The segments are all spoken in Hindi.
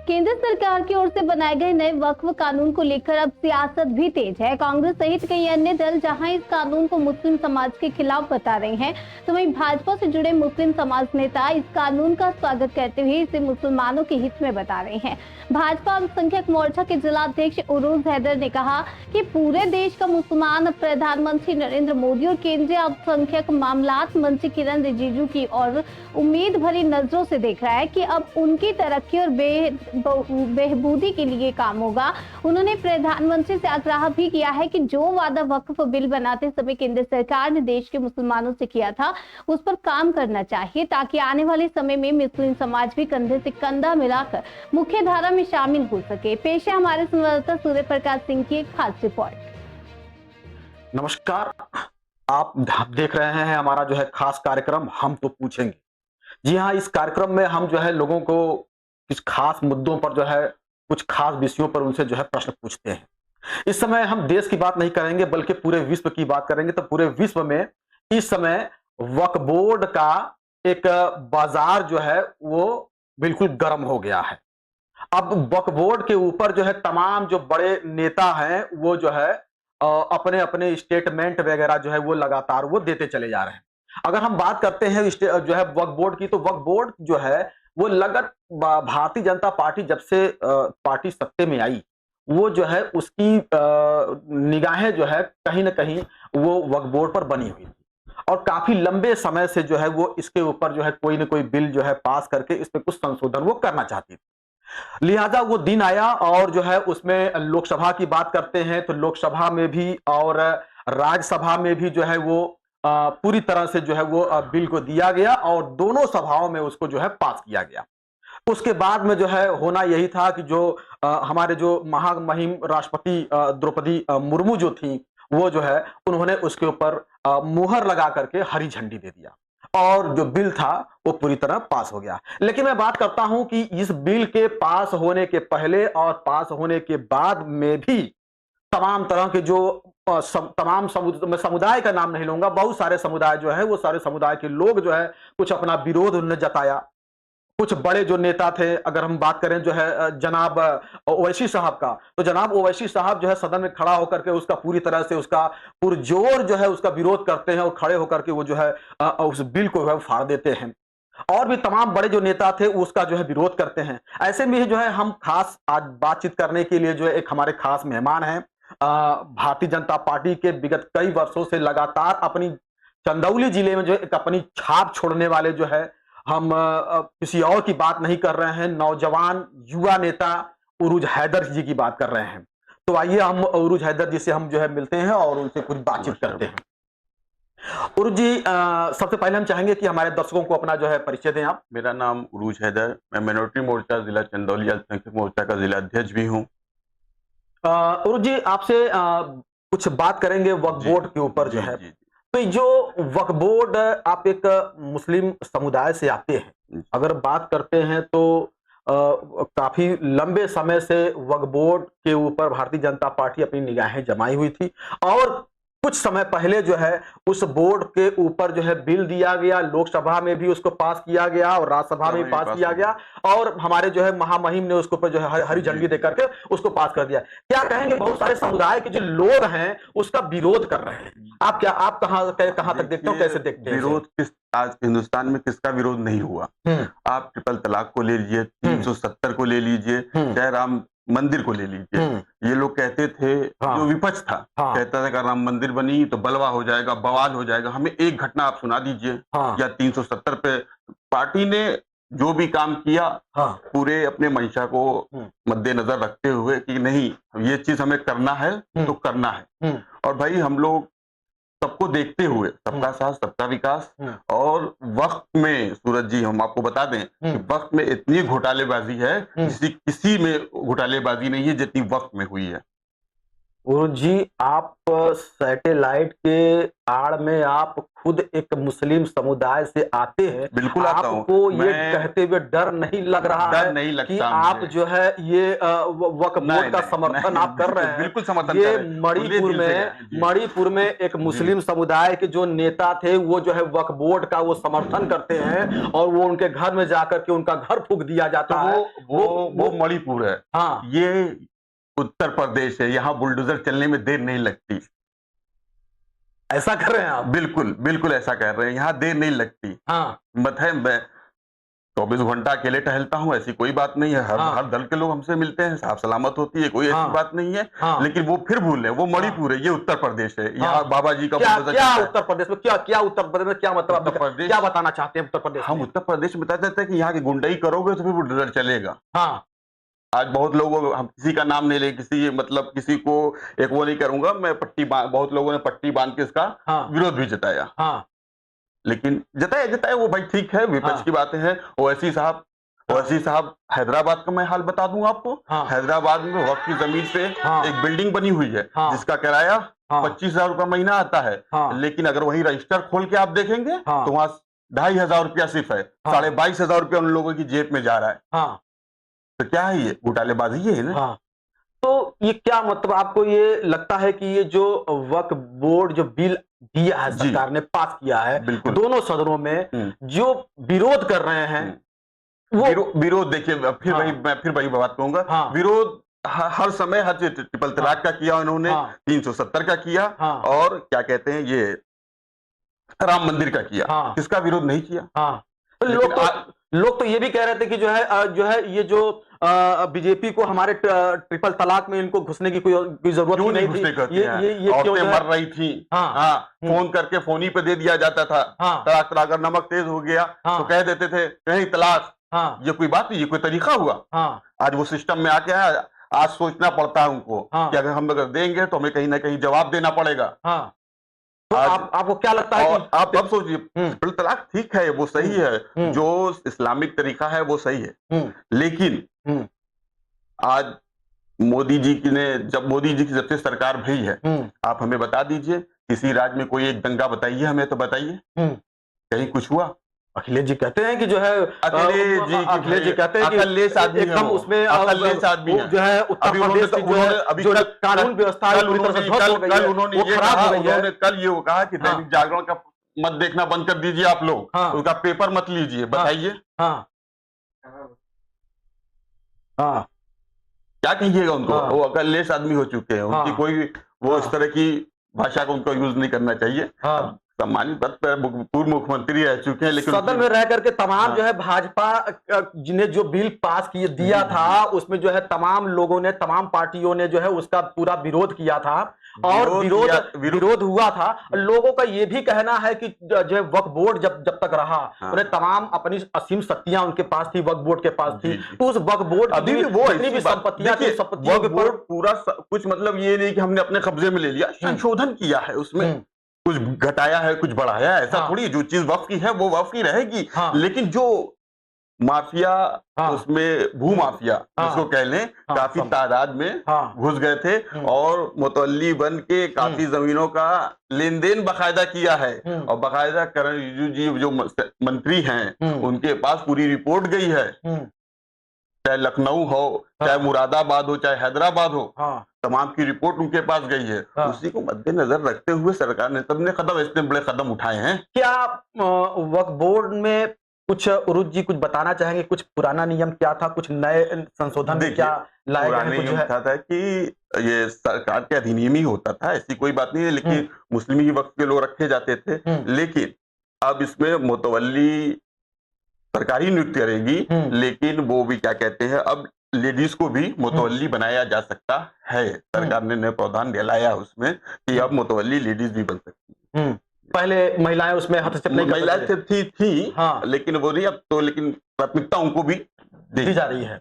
केंद्र सरकार की ओर से बनाए गए नए वक्फ कानून को लेकर अब सियासत भी तेज है। कांग्रेस सहित कई अन्य दल जहां इस कानून को मुस्लिम समाज के खिलाफ बता रहे हैं, तो वहीं भाजपा से जुड़े मुस्लिम समाज नेता इस कानून का स्वागत करते हुए इसे मुसलमानों के हित में बता रहे हैं। भाजपा अल्पसंख्यक मोर्चा के जिला अध्यक्ष उरूज हैदर ने कहा कि पूरे देश का मुसलमान प्रधानमंत्री नरेंद्र मोदी और केंद्रीय अल्पसंख्यक मामलात मंत्री किरण रिजिजू की और उम्मीद भरी नजरों से देख रहा है कि अब उनकी तरक्की और बेहबूदी के लिए काम होगा। उन्होंने प्रधानमंत्री से आग्रह भी किया है कि जो वादा वक्फ बिल बनाते समय केंद्र सरकार ने देश के मुसलमानों से किया था, उस पर काम करना चाहिए ताकि आने वाले समय में मुस्लिम समाज भी कंधे से कंधा मिलाकर मुख्य धारा में शामिल हो सके। पेश है हमारे संवाददाता सूर्य प्रकाश सिंह की एक खास रिपोर्ट। नमस्कार, आप देख रहे हैं हमारा जो है खास कार्यक्रम हम तो पूछेंगे। जी हाँ, इस कार्यक्रम में हम जो है लोगों को कुछ खास मुद्दों पर जो है कुछ खास विषयों पर उनसे जो है प्रश्न पूछते हैं। इस समय हम देश की बात नहीं करेंगे बल्कि पूरे विश्व की बात करेंगे। तो पूरे विश्व में इस समय वक्फ बोर्ड का एक बाजार जो है वो बिल्कुल गर्म हो गया है। अब वक्फ बोर्ड के ऊपर जो है तमाम जो बड़े नेता हैं वो जो है अपने अपने स्टेटमेंट वगैरह जो है वो लगातार वो देते चले जा रहे हैं। अगर हम बात करते हैं जो है वक्फ बोर्ड की, तो वक्फ बोर्ड जो है वो भारतीय जनता पार्टी जब से पार्टी सत्ते में आई, वो जो है उसकी निगाहें जो है कहीं ना कहीं वो वक्फ बोर्ड पर बनी हुई थी और काफी लंबे समय से जो है वो इसके ऊपर जो है कोई ना कोई बिल जो है पास करके इस पे कुछ संशोधन वो करना चाहती थी। लिहाजा वो दिन आया और जो है उसमें लोकसभा की बात करते हैं तो लोकसभा में भी और राज्यसभा में भी जो है वो पूरी तरह से जो है वो बिल को दिया गया और दोनों सभाओं में उसको जो है पास किया गया। उसके बाद में जो है होना यही था कि जो हमारे जो महामहिम राष्ट्रपति द्रौपदी मुर्मू जो थी, वो जो है उन्होंने उसके ऊपर मुहर लगा करके हरी झंडी दे दिया और जो बिल था वो पूरी तरह पास हो गया। लेकिन मैं बात करता हूं कि इस बिल के पास होने के पहले और पास होने के बाद में भी तमाम तरह के जो तमाम समुदाय का नाम नहीं लूंगा, बहुत सारे समुदाय जो है वो सारे समुदाय के लोग जो है कुछ अपना विरोध उन्होंने जताया। कुछ बड़े जो नेता थे, अगर हम बात करें जो है जनाब ओवैसी साहब का, तो जनाब ओवैसी साहब जो है सदन में खड़ा होकर के उसका पूरी तरह से उसका पुरजोर जो है उसका विरोध करते हैं और खड़े होकर के वो जो है उस बिल को है फाड़ देते हैं। और भी तमाम बड़े जो नेता थे उसका जो है विरोध करते हैं। ऐसे में जो है हम खास आज बातचीत करने के लिए जो है एक हमारे खास मेहमान हैं, भारतीय जनता पार्टी के विगत कई वर्षों से लगातार अपनी चंदौली जिले में जो एक अपनी छाप छोड़ने वाले जो है, हम किसी और की बात नहीं कर रहे हैं, नौजवान युवा नेता उरूज हैदर जी की बात कर रहे हैं। तो आइए हम उरूज हैदर जी से हम जो है मिलते हैं और उनसे कुछ बातचीत करते हैं। उरूज जी, सबसे पहले हम चाहेंगे कि हमारे दर्शकों को अपना जो है परिचय दें आप। मेरा नाम उरूज हैदर, मैं माइनॉरिटी मोर्चा जिला चंदौली अल्पसंख्यक मोर्चा का जिला अध्यक्ष भी हूँ। उरूज जी, आपसे कुछ बात करेंगे वक्फ बोर्ड के ऊपर जो है। तो जो वक्फ बोर्ड, आप एक मुस्लिम समुदाय से आते हैं, अगर बात करते हैं तो काफी लंबे समय से वक्फ बोर्ड के ऊपर भारतीय जनता पार्टी अपनी निगाहें जमाई हुई थी और कुछ समय पहले जो है उस बोर्ड के ऊपर जो है बिल दिया गया, लोकसभा में भी उसको पास किया गया और राज्यसभा में पास किया गया और हमारे जो है महामहिम ने उसको ऊपर जो है हरी झंडी देकर के उसको पास कर दिया। क्या कहेंगे, बहुत सारे समुदाय के जो लोग हैं उसका विरोध कर रहे हैं, आप कहां तक देखते हो, कैसे देखते हैं? विरोध आज हिंदुस्तान में किसका विरोध नहीं हुआ? आप ट्रिपल तलाक को ले लीजिए, 370 को ले लीजिए, चाहे राम मंदिर को ले लीजिए। ये लोग कहते थे, जो विपक्ष था कहता था कि राम मंदिर बनी तो बलवा हो जाएगा, बवाल हो जाएगा, हमें एक घटना आप सुना दीजिए। या 370 पे पार्टी ने जो भी काम किया पूरे अपने मंशा को मद्देनजर रखते हुए कि नहीं ये चीज हमें करना है तो करना है। और भाई हम लोग सबको देखते हुए सबका साथ सबका विकास, और वक्त में सूरज जी हम आपको बता दें कि वक्त में इतनी घोटालेबाजी है किसी में घोटालेबाजी नहीं है जितनी वक्त में हुई है। गुरु जी, आप सैटेलाइट के आड़ में आप खुद एक मुस्लिम समुदाय से आते हैं, बिल्कुल आता हूं। आपको ये मैं कहते हुए डर नहीं लग रहा डर है नहीं लगता कि आप मुझे। जो है ये वक्फ नहीं, बोर्ड का नहीं, समर्थन नहीं, आप कर रहे हैं? बिल्कुल समर्थन ये कर रहे हैं। खुले दिल से जी। मणिपुर में एक मुस्लिम समुदाय के जो नेता थे वो जो है वक्फ बोर्ड का वो समर्थन करते हैं और वो उनके घर में जाकर के उनका घर फूंक दिया तो जाता है। वो मणिपुर है। हाँ, ये उत्तर प्रदेश है, यहाँ बुलडोजर चलने में देर नहीं लगती। ऐसा कर रहे हैं आप? बिल्कुल बिल्कुल ऐसा कर रहे हैं, यहाँ देर नहीं लगती। हाँ, मत है, मैं 24 घंटा अकेले टहलता हूँ, ऐसी कोई बात नहीं है। हर दल के लोग हमसे मिलते हैं, साफ सलामत होती है, कोई ऐसी बात नहीं है। लेकिन वो फिर भूल है, वो मणिपुर है, ये उत्तर प्रदेश है। यहाँ बाबा जी का क्या बुलडोजर चलता है। उत्तर प्रदेश में क्या उत्तर प्रदेश में क्या मतलब उत्तर प्रदेश- क्या बताना चाहते हैं उत्तर प्रदेश हम में? उत्तर प्रदेश में बता देते हैं कि यहाँ की गुंडाई करोगे तो फिर बुलडोजर चलेगा। हाँ, आज बहुत लोगों, हम किसी का नाम नहीं ले, किसी को एक वो नहीं करूंगा मैं, बहुत लोगों ने पट्टी बांध के इसका विरोध भी जताया। हाँ, लेकिन जताया वो भाई ठीक है, विपक्ष की बातें हैं। ओवैसी साहब हैदराबाद का मैं हाल बता दूं आपको। हैदराबाद में वक्फ की जमीन से एक बिल्डिंग बनी हुई है जिसका किराया 25,000 रुपया महीना आता है। लेकिन अगर वही रजिस्टर खोल के आप देखेंगे तो वहां 2,500 रुपया सिर्फ है, 22,500 रुपया उन लोगों की जेब में जा रहा है। तो क्या है ये घोटालेबाजी है ना। तो ये क्या मतलब आपको ये लगता है कि ये जो वक्फ बोर्ड जो बिल दिया है सरकार ने पास किया है दोनों सदनों में जो विरोध कर रहे हैं वो विरोध देखिए, फिर वही बात कहूंगा। विरोध हर समय हर ट्रिपल तलाक का किया उन्होंने, 370 का किया और क्या कहते हैं ये राम मंदिर का किया। किसका विरोध नहीं किया? लोग तो ये भी कह रहे थे कि जो है ये जो बीजेपी को हमारे ट्रिपल तलाक में इनको घुसने की कोई जरूरत ही नहीं थी। ये औरतें मर रही थी। फोन करके फोनी पे दे दिया जाता था। तलाक अगर नमक तेज हो गया तो कह देते थे नहीं तलाक। ये कोई बात नहीं, ये कोई तरीका हुआ? आज वो सिस्टम में आके आज सोचना पड़ता है उनको कि अगर हम देंगे तो हमें कहीं ना कहीं जवाब देना पड़ेगा। तो आपको क्या लगता है कि आप अब सोचिए, ट्रिपल तलाक ठीक है, वो सही है, जो इस्लामिक तरीका है वो सही है। लेकिन आज मोदी जी की जब से सरकार भई है, आप हमें बता दीजिए किसी राज्य में कोई एक दंगा बताइए हमें, तो बताइए कहीं कुछ हुआ? अखिलेश जी कहते हैं कि जो है अखिलेश जी कहते हैं कि एकदम उसमें अखिलेश आदमी जो है उत्तर प्रदेश की जो कानून व्यवस्था कल उन्होंने ये कहा कि दैनिक जागरण का मत देखना बंद कर दीजिए आप लोग, उसका पेपर मत लीजिए। बताइए क्या कहिएगा उनको? वो अखिलेश आदमी हो चुके हैं, उनकी कोई वो इस तरह की भाषा को उनको यूज नहीं करना चाहिए। सम्मानित पद पर पूर्व मुख्यमंत्री रह चुके हैं, लेकिन सदन में रह करके तमाम जो है भाजपा ने जो बिल पास दिया था उसमें जो है तमाम लोगों ने, तमाम पार्टियों ने जो है उसका पूरा विरोध किया था और विरोध हुआ था। लोगों का ये भी कहना है कि जो है वक्फ बोर्ड जब तक रहा उन्हें तमाम अपनी असीम शक्तियां उनके पास थी, वक्फ बोर्ड के पास थी। तो उस वक्फ बोर्ड अभी भी वो संपत्तियां थी, संपत्तियों के बोर्ड पूरा कुछ मतलब ये नहीं कि हमने अपने कब्जे में ले लिया, संशोधन किया है, उसमें कुछ घटाया है, कुछ बढ़ाया है। ऐसा थोड़ी जो चीज वक्फ की है वो वक्फ की रहेगी। लेकिन जो माफिया उसमें भू माफिया जिसको कह लें, काफी तादाद में घुस गए थे और मुतवल्ली बन के काफी जमीनों का लेन देन बाकायदा किया है। और बाकायदा करण रिजिजू जी जो मंत्री हैं उनके पास पूरी रिपोर्ट गई है, चाहे लखनऊ हो, चाहे मुरादाबाद हो, चाहे हैदराबाद हो, तमाम की रिपोर्ट उनके पास गई है। उसी को मद्देनजर रखते हुए सरकार ने सबने इतने बड़े कदम उठाए हैं। क्या वक्फ बोर्ड में कुछ उरुज जी कुछ बताना चाहेंगे? कुछ पुराना नियम क्या था, कुछ नए संशोधन में क्या लाए गए? नियम था कि ये सरकार के अधिनियम ही होता था, ऐसी कोई बात नहीं है। लेकिन मुस्लिम ही वक्फ के लोग रखे जाते थे। लेकिन अब इसमें मुतवल्ली सरकारी नियुक्त करेगी, लेकिन वो भी क्या कहते हैं, अब लेडीज को भी मुतवल्ली बनाया जा सकता है। सरकार ने नया प्रावधान लाया उसमें कि अब मुतवल्ली लेडीज भी बन सकती है। पहले महिलाएं उसमें हस्तक्षेप नहीं कर महिलाएं थी लेकिन वो नहीं, अब तो लेकिन प्राथमिकता उनको भी दी जा रही है।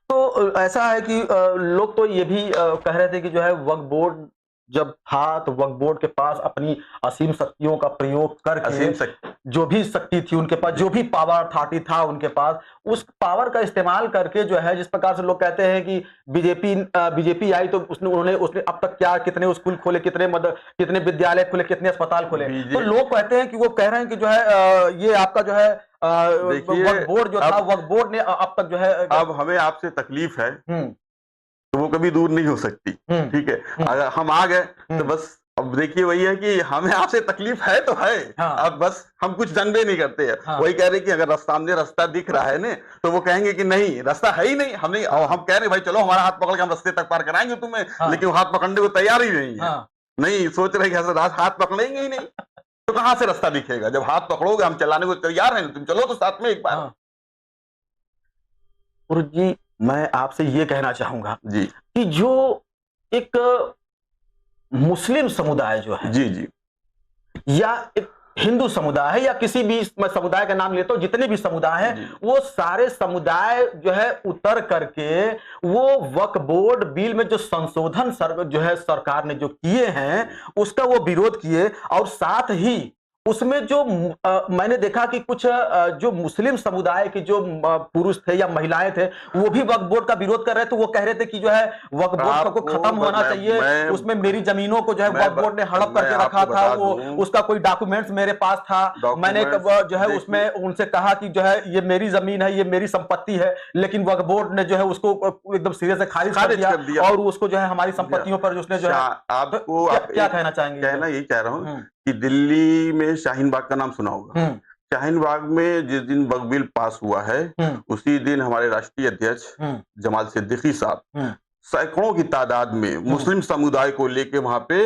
तो ऐसा है कि लोग तो ये भी कह रहे थे कि जो है वक्फ बोर्ड जब था तो वक्फ बोर्ड के पास अपनी असीम शक्तियों का प्रयोग करके, जो भी शक्ति थी उनके पास, जो भी पावर अथॉरिटी था उनके पास, उस पावर का इस्तेमाल करके जो है, जिस प्रकार से लोग कहते हैं कि बीजेपी आई तो उसने अब तक क्या कितने स्कूल खोले, कितने विद्यालय खोले, कितने अस्पताल खोले, तो लोग कहते हैं कि वो कह रहे हैं कि जो है ये आपका जो है वक्फ बोर्ड जो था, वक्फ बोर्ड ने अब तक जो है, अब हमें आपसे तकलीफ है तो वो कभी दूर नहीं हो सकती, ठीक है। अगर हम आ गए तो बस अब देखिए वही है कि हमें आपसे तकलीफ है तो है, अब बस हम कुछ जानबे नहीं करते हैं। वही कह रहे कि अगर सामने रास्ता दिख रहा है ना तो वो कहेंगे कि नहीं रास्ता है ही नहीं, हम कह रहे भाई चलो हमारा हाथ पकड़ के हम रास्ते तक पार कराएंगे तुम्हें, लेकिन हाथ पकड़ने को तैयार ही नहीं है। नहीं सोच रहे कि हाथ पकड़ेंगे ही नहीं तो कहां से रास्ता दिखेगा। जब हाथ पकड़ोगे हम चलाने को तैयार हैं, तुम चलो तो साथ में एक बार। जी मैं आपसे ये कहना चाहूंगा जी कि जो एक मुस्लिम समुदाय जो है जी या एक हिंदू समुदाय है या किसी भी समुदाय का नाम लेता हूं, जितने भी समुदाय हैं वो सारे समुदाय जो है उतर करके वो वक्फ बोर्ड बिल में जो संशोधन जो है सरकार ने जो किए हैं उसका वो विरोध किए। और साथ ही उसमें जो मैंने देखा कि कुछ जो मुस्लिम समुदाय के जो पुरुष थे या महिलाएं थे वो भी वक्फ बोर्ड का विरोध कर रहे थे। वो कह रहे थे कि जो है वक्फ बोर्ड को खत्म होना चाहिए, उसमें मेरी जमीनों को जो है वक्फ बोर्ड ने हड़प करके रखा था, वो उसका कोई डॉक्यूमेंट्स मेरे पास था, मैंने जो है उसमें उनसे कहा कि जो है ये मेरी जमीन है, ये मेरी संपत्ति है, लेकिन वक्फ बोर्ड ने जो है उसको एकदम सिरे से खारिज कर दिया और उसको जो है हमारी संपत्तियों पर उसने जो है। आपको क्या कहना चाहेंगे? कहना यही चाह रहा हूँ कि दिल्ली में शाहीन बाग का नाम सुना होगा। शाहीन बाग में जिस दिन वक्फ बिल पास हुआ है उसी दिन हमारे राष्ट्रीय अध्यक्ष जमाल सिद्दीकी साहब सैकड़ों की तादाद में मुस्लिम समुदाय को लेके वहां पे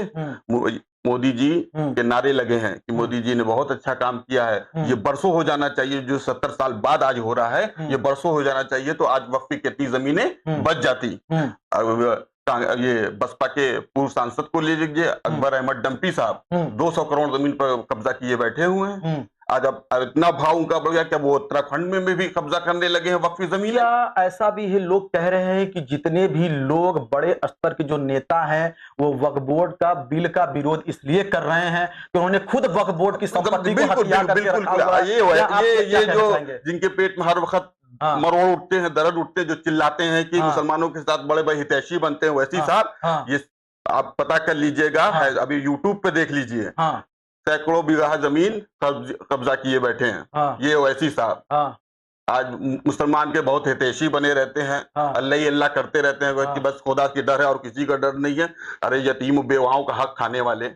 मोदी जी के नारे लगे हैं कि मोदी जी ने बहुत अच्छा काम किया है, ये बरसों हो जाना चाहिए, जो 70 साल बाद आज हो रहा है ये बरसों हो जाना चाहिए, तो आज वक्फ की कितनी जमीनें बच जाती। ये बसपा के पूर्व सांसद को ले लीजिए, अकबर अहमद डंपी साहब 200 करोड़ जमीन पर कब्जा किए बैठे हुए हैं। आज अब इतना भाव उनका बढ़ गया कि वो उत्तराखंड में भी कब्जा करने लगे हैं वक्फी जमीन। ऐसा भी है, लोग कह रहे हैं कि जितने भी लोग बड़े स्तर के जो नेता हैं वो वक्फ बोर्ड का बिल का विरोध इसलिए कर रहे हैं कि उन्होंने खुद वक्फ बोर्ड की संपत्ति को हथिया करके रखा हुआ है। ये जो जिनके पेट में हर वक्त मरोड़ उठते हैं, दर्द उठते हैं, जो चिल्लाते हैं कि मुसलमानों के साथ बड़े बड़े हितैषी बनते हैं, वैसी साहब ये आप पता कर लीजिएगा, अभी यूट्यूब पे देख लीजिए, सैकड़ों बीघा जमीन कब्जा किए बैठे हैं ये वैसी साहब। आज मुसलमान के बहुत हितैषी बने रहते हैं, अल्लाह अल्लाह करते रहते हैं कि बस खुदा की डर है और किसी का डर नहीं है। अरे यतीम बेवाओं का हक खाने वाले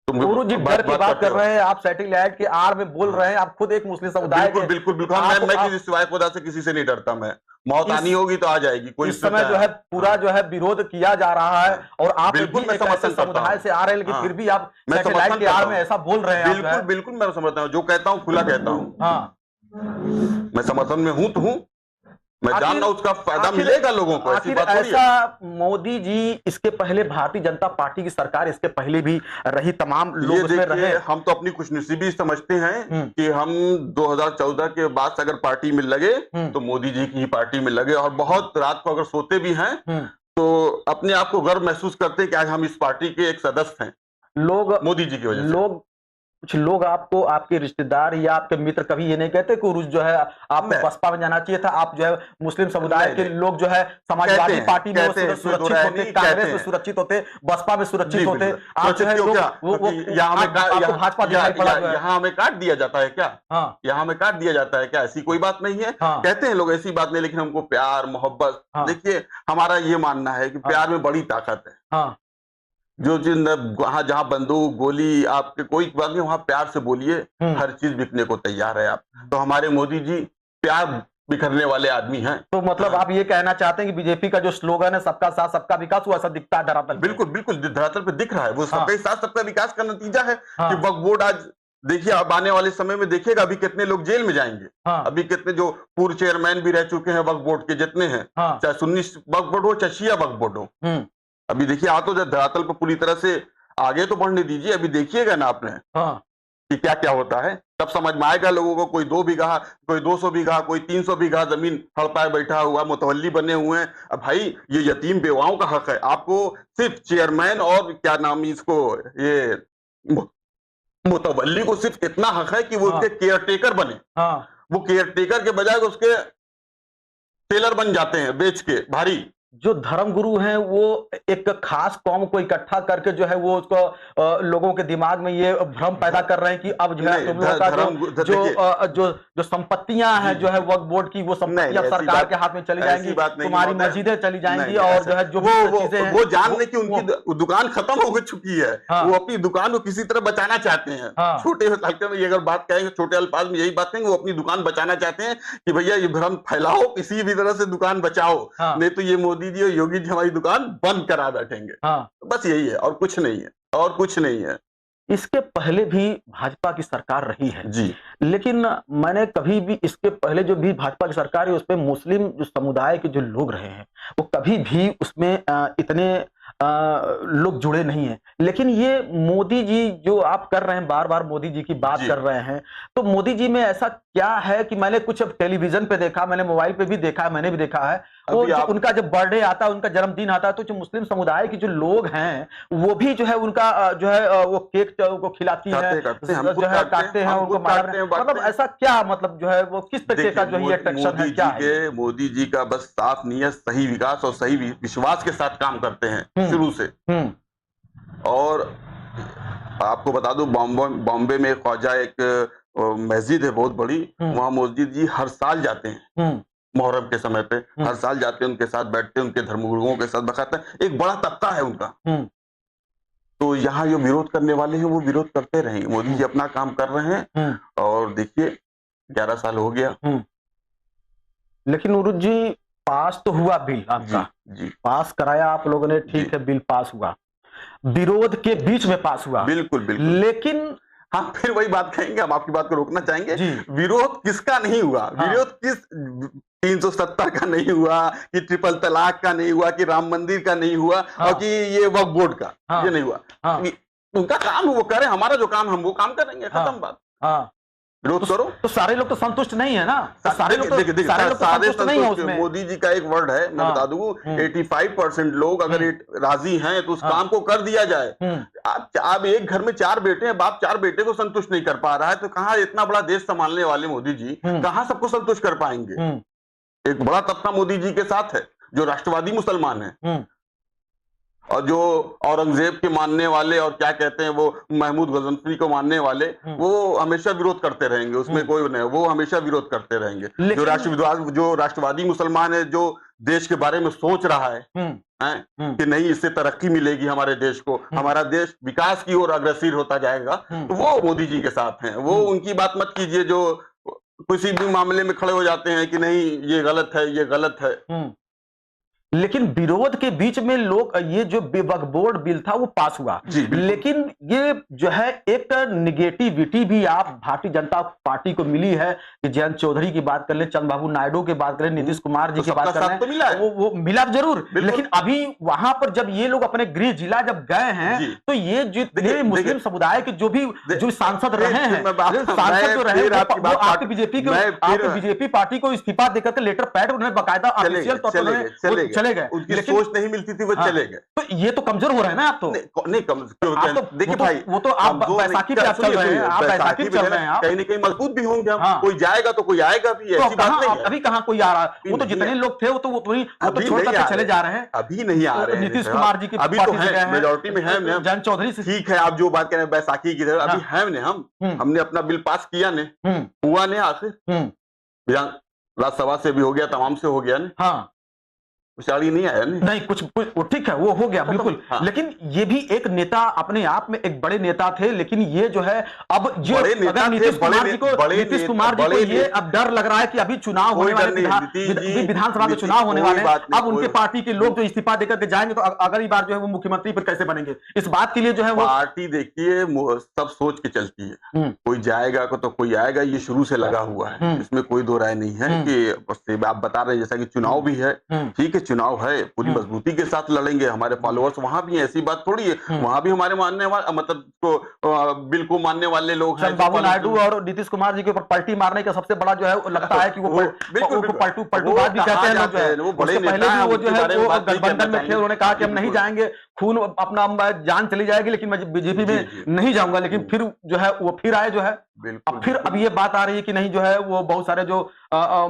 गुरु जी डर की बात कर रहे हैं, आप सैटेलाइट की आड़ में बोल रहे हैं, आप खुद एक मुस्लिम समुदाय के। बिल्कुल मैं किसी सिवाय खुदा से किसी से नहीं डरता, मैं मौत आनी होगी तो आ जाएगी, कोई इस समय जो है पूरा जो है विरोध किया जा रहा है और आप बिल्कुल मैं समुदाय से आ रहे हैं, लेकिन फिर भी आप सैटेलाइट की आड़ में ऐसा बोल रहे हैं। बिल्कुल मैं समझता हूँ, जो कहता हूँ खुला कहता हूँ, मैं समर्थन में हूँ तो हूँ, मैं जानना उसका फायदा मिलेगा लोगों को। ऐसा मोदी जी, इसके पहले भारतीय जनता पार्टी की सरकार इसके पहले भी रही, तमाम लोग उसमें रहे। हम तो अपनी खुशनसीबी समझते हैं कि हम 2014 के बाद से अगर पार्टी में लगे तो मोदी जी की ही पार्टी में लगे, और बहुत रात को अगर सोते भी हैं तो अपने आप को गर्व महसूस करते हैं कि आज हम इस पार्टी के एक सदस्य हैं, लोग मोदी जी की वजह से। कुछ लोग आपको, आपके रिश्तेदार या आपके मित्र कभी ये नहीं कहते कि उरुस जो है आप बसपा में जाना चाहिए था, आप जो है मुस्लिम समुदाय के लोग जो है समाजवादी पार्टी में सुरक्षित होते, कांग्रेस में सुरक्षित होते, बसपा में सुरक्षित होते, आप जो है भाजपा यहाँ हमें काट दिया जाता है क्या? यहाँ हमें काट दिया जाता है क्या? ऐसी कोई बात नहीं है। कहते हैं लोग ऐसी बात नहीं, लेकिन हमको प्यार मोहब्बत, देखिए हमारा ये मानना है कि प्यार में बड़ी ताकत है। जो चीज जहाँ बंदूक गोली आपके कोई बात नहीं, वहां प्यार से बोलिए, हर चीज बिकने को तैयार है। आप तो हमारे मोदी जी प्यार बिखरने वाले आदमी हैं। तो मतलब आप ये कहना चाहते हैं कि बीजेपी का जो स्लोगन है सबका साथ सबका विकास, हुआ ऐसा दिखता है धरातल? बिल्कुल धरातल पे दिख रहा है, वो सबका साथ सबका विकास का नतीजा है कि वक्फ बोर्ड आज देखिए, अब आने वाले समय में देखिएगा अभी कितने लोग जेल में जाएंगे। अभी कितने जो पूर्व चेयरमैन भी रह चुके हैं वक्फ बोर्ड के, जितने हैं, चाहे सुन्नी वक्फ बोर्ड हो चाहे शिया वक्फ बोर्ड हो, अभी देखिए आ तो धरातल पर पूरी तरह से आगे तो बढ़ने दीजिए, अभी देखिएगा ना आपने कि क्या क्या होता है। तब समझ में आएगा लोगों को। कोई 2 बीघा, कोई 200 बीघा, कोई 300 बीघा जमीन हड़पाए बैठा हुआ, मुतवल्ली बने हुए हैं। अब भाई ये यतीम बेवाओं का हक है। आपको सिर्फ चेयरमैन और क्या नाम इसको, ये मुतवल्ली को सिर्फ इतना हक है कि वो उसके केयरटेकर बने। वो केयरटेकर के बजाय उसके टेलर बन जाते हैं बेच के भारी। जो धर्मगुरु हैं वो एक खास कौम को इकट्ठा करके जो है वो उसको लोगों के दिमाग में ये भ्रम पैदा कर रहे हैं कि अब जो है तुम लोगों का जो संपत्तियां हैं जो है वक्फ बोर्ड की, वो संपत्तियां सरकार के हाथ में चली जाएंगी, तुम्हारी मस्जिदें चली जाएंगी, और जो है जो वो जानने की उनकी दुकान खत्म हो चुकी है। वो अपनी दुकान को किसी तरह बचाना चाहते हैं। छोटे हल्के में ये अगर बात कहेंगे, छोटे अल्फाज में यही बात कहेंगे, वो अपनी दुकान बचाना चाहते हैं कि भैया ये भ्रम फैलाओ, किसी भी तरह से दुकान बचाओ, नहीं तो ये मोदी जी और योगी जी हमारी दुकान बंद करा बैठेंगे। बस यही है, और कुछ नहीं है, और कुछ नहीं है। इसके पहले भी भाजपा की सरकार रही है जी, लेकिन मैंने कभी भी इसके पहले जो भी भाजपा की सरकार है उसमें मुस्लिम जो समुदाय के जो लोग रहे हैं वो कभी भी उसमें इतने लोग जुड़े नहीं हैं। लेकिन ये मोदी जी जो आप कर रहे हैं, बार बार मोदी जी की बात कर रहे हैं, तो मोदी जी में ऐसा क्या है कि मैंने कुछ टेलीविजन पे देखा, मैंने मोबाइल पे भी देखा है, मैंने भी देखा है, वो उनका जब बर्थडे आता है, उनका जन्मदिन आता है, तो जो मुस्लिम समुदाय के जो लोग हैं वो भी जो है उनका जो है वो केक को खिलाती है, जो है काटते हैं, उनको मार रहे हैं। मतलब ऐसा क्या, मतलब जो है वो किस तरीके का जो ये अट्रैक्शन है, क्या है? मोदी जी का बस साफ नीयत, सही विकास और सही विश्वास के साथ काम करते हैं शुरू से। और आपको बता दूं, बॉम्बे में ख्वाजा एक मस्जिद है बहुत बड़ी, वहां मोदी जी हर साल जाते हैं मुहर्रम के समय पे, हर साल जाते हैं, उनके साथ बैठते हैं, उनके धर्मगुरुओं के साथ बखाते हैं। एक बड़ा तबका है उनका। तो यहाँ जो विरोध करने वाले हैं वो विरोध करते रहेंगे। मोदी जी अपना काम कर रहे हैं, और देखिए 11 साल हो गया। लेकिन उरुज जी, पास तो हुआ बिल आपका, जी पास कराया आप लोगों ने, ठीक है, बिल पास हुआ, विरोध के बीच में पास हुआ। बिल्कुल बिल्कुल। लेकिन हम फिर वही बात कहेंगे, हम आपकी बात को रोकना चाहेंगे। विरोध किसका नहीं हुआ? विरोध किस 370 का नहीं हुआ, कि ट्रिपल तलाक का नहीं हुआ, कि राम मंदिर का नहीं हुआ, और कि ये वक्फ बोर्ड का ये नहीं हुआ। उनका काम वो करें, हमारा जो काम हम वो काम करेंगे, खत्म बात। विरोध करो। तो सारे लोग तो संतुष्ट नहीं है ना, सारे लोग संतुष्ट नहीं है उसमें। मोदी जी का एक वर्ड है, मैं बता दूं, 85% लोग अगर राजी हैं तो उस काम को कर दिया जाए। आप एक घर में 4 बेटे हैं, बाप 4 बेटे को संतुष्ट नहीं कर पा रहा है, तो कहां इतना बड़ा देश संभालने वाले मोदी जी कहां सबको संतुष्ट कर पाएंगे? एक बड़ा तबका मोदी जी के साथ है जो राष्ट्रवादी मुसलमान है, और जो औरंगजेब के मानने वाले, और क्या कहते हैं वो महमूद गजनफी को मानने वाले, वो हमेशा विरोध करते रहेंगे, उसमें कोई नहीं, वो हमेशा विरोध करते रहेंगे। जो राष्ट्रवादी मुसलमान है, जो देश के बारे में सोच रहा है कि नहीं, इससे तरक्की मिलेगी हमारे देश को, हमारा देश विकास की ओर अग्रसर होता जाएगा, तो वो मोदी जी के साथ हैं। वो उनकी बात मत कीजिए जो किसी भी मामले में खड़े हो जाते हैं कि नहीं ये गलत है, ये गलत है। लेकिन विरोध के बीच में लोग, ये जो वक्फ बोर्ड बिल था वो पास हुआ, लेकिन ये जो है एक निगेटिविटी भी आप भारतीय जनता पार्टी को मिली है कि जयंत चौधरी की बात कर ले, चंद्रबाबू नायडू की बात करें, नीतीश कुमार जी की बात कर ले, तो वो मिला जरूर। लेकिन अभी वहां पर जब ये लोग अपने गृह जिला जब गए हैं, तो ये जितने मुस्लिम समुदाय के जो सांसद रहे हैं, सांसद जो रहे, वो आपकी बीजेपी पार्टी को इस्तीफा देकर के लेटर पैड उन्होंने बाकायदा ऑफिशियल तौर पर चले गए। उनकी सोच नहीं मिलती थी, वो चले गए। तो ये तो कमजोर हो रहे हैं ना आप, तो नहीं कमजोर। देखिए भाई, वो तो आप बैसाखी पे चल रहे हैं, आप बैसाखी पे चल रहे हैं, कहीं ना कहीं मजबूत भी होंगे हम। कोई जाएगा तो कोई आएगा भी, ऐसी बात नहीं है। अभी कहां कोई आ रहा? वो तो जितने लोग थे वो तो छोड़ करके चले जा रहे हैं। अभी नहीं आ रहे हैं नीतीश कुमार जी की, अभी तो है, मेजोरिटी में है। जयंत चौधरी से ठीक है, आप जो बात कह रहे हैं बैसाखी की, अभी है ने, हमने अपना बिल पास किया ने, हुआ ने, आखिर राज्यसभा से भी हो गया, तमाम से हो गया ने, उछाड़ी नहीं आया नहीं, कुछ ठीक है, वो हो गया बिल्कुल। लेकिन ये भी एक नेता, अपने आप में एक बड़े नेता थे, लेकिन ये जो है अब जो अगर नीतीश कुमार जी को ये अब डर लग रहा है कि अभी चुनाव होने वाले, विधानसभा के चुनाव होने वाले हैं, अब उनके पार्टी के लोग जो इस्तीफा देकर के जाएंगे तो अगली बार जो है वो मुख्यमंत्री पर कैसे बनेंगे, इस बात के लिए जो है वो पार्टी, देखिए सब सोच के चलती है। कोई जाएगा तो कोई आएगा, ये शुरू से लगा हुआ है, इसमें कोई दो राय नहीं है। कि आप बता रहे हैं जैसा कि चुनाव भी है, ठीक है, चुनाव है, पूरी मजबूती के साथ लड़ेंगे, हमारे फॉलोअर्स वहां भी हैं, ऐसी बात थोड़ी है, वहां भी हमारे मानने वाले, मतलब बिल को मानने वाले लोग हैं। बाबू नायडू और नीतीश कुमार जी के ऊपर पलटी मारने का सबसे बड़ा जो है वो लगता है कि वो पलटूबाज भी कहते हैं लोग, जो है उससे पहले भी वो जो है वो गठबंधन में थे, उन्होंने कहा कि हम नहीं जाएंगे, खून अपना जान चली जाएगी लेकिन मैं बीजेपी में नहीं जाऊंगा, लेकिन फिर जो है वो फिर आए जो है। अब ये बात आ रही है कि नहीं जो है वो बहुत सारे जो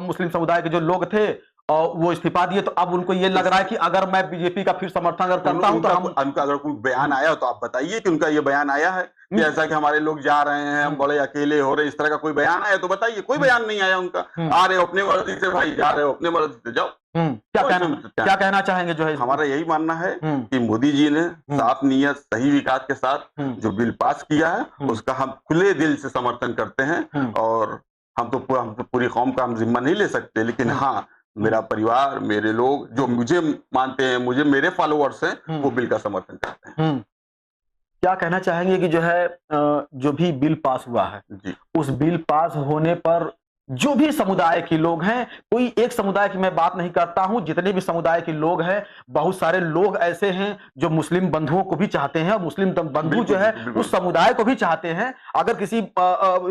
मुस्लिम समुदाय के जो लोग थे और वो इस्तीफा दिए, तो अब उनको ये लग रहा है कि अगर मैं बीजेपी का फिर समर्थन अगर करता हूं तो उनका अगर कोई बयान आया हो तो आप बताइए कि उनका ये बयान आया है कि ऐसा कि हमारे लोग जा रहे हैं, हम बड़े अकेले हो रहे, इस तरह का कोई बयान आया तो बताइए। कोई बयान नहीं आया उनका, आ रहे हो अपने मर्जी से भाई, जा रहे हो अपने मर्जी से जाओ। क्या कहना चाहेंगे जो है? हमारा यही मानना है कि मोदी जी ने साफ नीयत, सही विकास के साथ जो बिल पास किया है उसका हम खुले दिल से समर्थन करते हैं, और हम तो पूरी कौम का हम जिम्मा नहीं ले सकते, लेकिन हाँ मेरा परिवार, मेरे लोग जो मुझे मानते हैं, मुझे मेरे फॉलोअर्स हैं, वो बिल का समर्थन करते हैं। क्या कहना चाहेंगे कि जो है जो भी बिल पास हुआ है जी, उस बिल पास होने पर जो भी समुदाय के लोग हैं, कोई एक समुदाय की मैं बात नहीं करता हूं, जितने भी समुदाय के लोग हैं, बहुत सारे लोग ऐसे हैं जो मुस्लिम बंधुओं को भी चाहते हैं और मुस्लिम बंधु जो है उस समुदाय को भी चाहते हैं। अगर किसी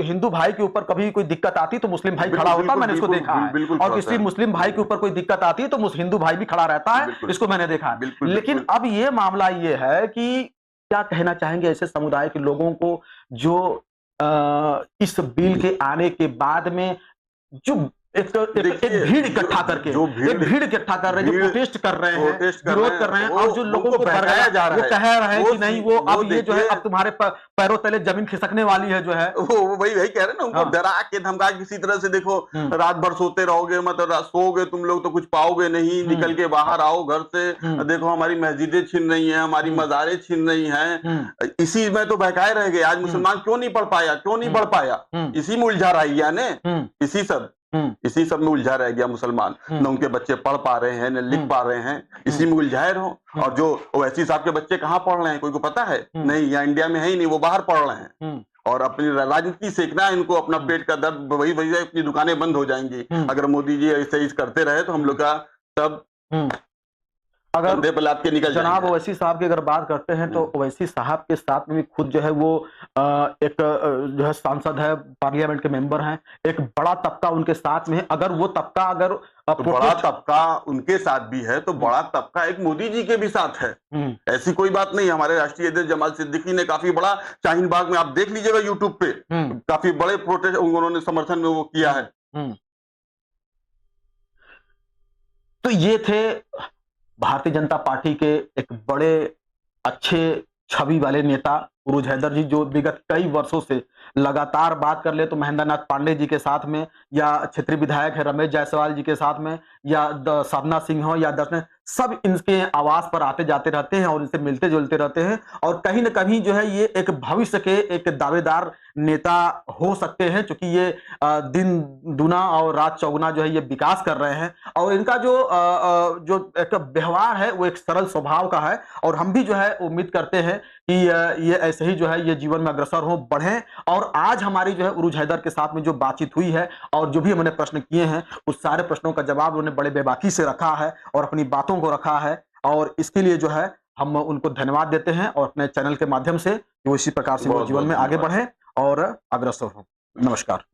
हिंदू भाई के ऊपर कभी कोई दिक्कत आती तो मुस्लिम भाई खड़ा होता, मैंने इसको देखा है, और किसी मुस्लिम भाई के ऊपर कोई दिक्कत आती है तो हिंदू भाई भी खड़ा रहता है, इसको मैंने देखा है। लेकिन अब ये मामला ये है कि क्या कहना चाहेंगे ऐसे समुदाय के लोगों को जो इस बिल के आने के बाद में जो एक भीड़ इकट्ठा करके भीड़ इकट्ठा कर रहे हैं, जो प्रोटेस्ट कर रहे हैं, विरोध कर रहे हैं, और जो लोगों को बरगाया जा रहा है, वो कह रहे हैं कि नहीं वो अब ये जो है अब तुम्हारे पैरों तले जमीन खिसकने वाली है, जो है वो वही कह रहे हैं ना, उनको डरा के धमका किसी तरह से, देखो रात भर सोते रहोगे, मतलब सोओगे तुम लोग तो कुछ पाओगे नहीं, निकल के बाहर आओ घर से, देखो हमारी मस्जिदें छिन रही हैं, हमारी मज़ारें छिन रही हैं, इसी में तो बहकाए रह गए। आज मुसलमान क्यों नहीं पढ़ पाया, क्यों नहीं बढ़ पाया? इसी में उलझा रही है, इसी सब में उलझा रह गया मुसलमान, न उनके बच्चे पढ़ पा रहे हैं, न लिख पा रहे हैं, इसी में उलझाए रहो। और जो ओवैसी साहब के बच्चे कहाँ पढ़ रहे हैं, कोई को पता है? नहीं, यहाँ इंडिया में है ही नहीं, वो बाहर पढ़ रहे हैं, और अपनी राजनीति सीखना है इनको, अपना पेट का दर्द वही अपनी दुकानें बंद हो जाएंगी अगर मोदी जी ऐसे ही करते रहे, तो हम लोग का सब अगर के निकल जनाब ओवैसी साहब की अगर बात करते हैं तो ओवैसी साहब के साथ में भी खुद जो है वो एक जो है सांसद है, पार्लियामेंट के मेंबर हैं, एक बड़ा तबका उनके साथ में है। अगर वो तबका अगर बड़ा तबका उनके साथ भी है तो बड़ा तबका एक मोदी जी के भी साथ है, ऐसी कोई बात नहीं। हमारे राष्ट्रीय अध्यक्ष जमाल सिद्दीकी ने काफी बड़ा शाहीन बाग में, आप देख लीजिएगा यूट्यूब पे, काफी बड़े प्रोटेस्ट उन्होंने समर्थन में वो किया है। तो ये थे भारतीय जनता पार्टी के एक बड़े अच्छे छवि वाले नेता उरूज हैदर जी, जो विगत कई वर्षों से लगातार बात कर ले तो महेंद्र नाथ पांडे जी के साथ में, या क्षेत्रीय विधायक है रमेश जायसवाल जी के साथ में, या साधना सिंह हो या दर्शन, सब इनके आवास पर आते जाते रहते हैं और इनसे मिलते जुलते रहते हैं, और कहीं ना कहीं जो है ये एक भविष्य के एक दावेदार नेता हो सकते हैं, क्योंकि ये दिन दुना और रात चौगुना जो है ये विकास कर रहे हैं, और इनका जो एक व्यवहार है वो एक सरल स्वभाव का है, और हम भी जो है उम्मीद करते हैं कि ये ऐसे ही जो है ये जीवन में अग्रसर हो, बढ़ें। और आज हमारी जो है उरूज हैदर के साथ में जो बातचीत हुई है और जो भी हमने प्रश्न किए हैं, उस सारे प्रश्नों का जवाब उन्होंने बड़े बेबाकी से रखा है और अपनी बातों को रखा है, और इसके लिए जो है हम उनको धन्यवाद देते हैं, और अपने चैनल के माध्यम से वो इसी प्रकार से वो जीवन में आगे बढ़े और अग्रसर हो। नमस्कार।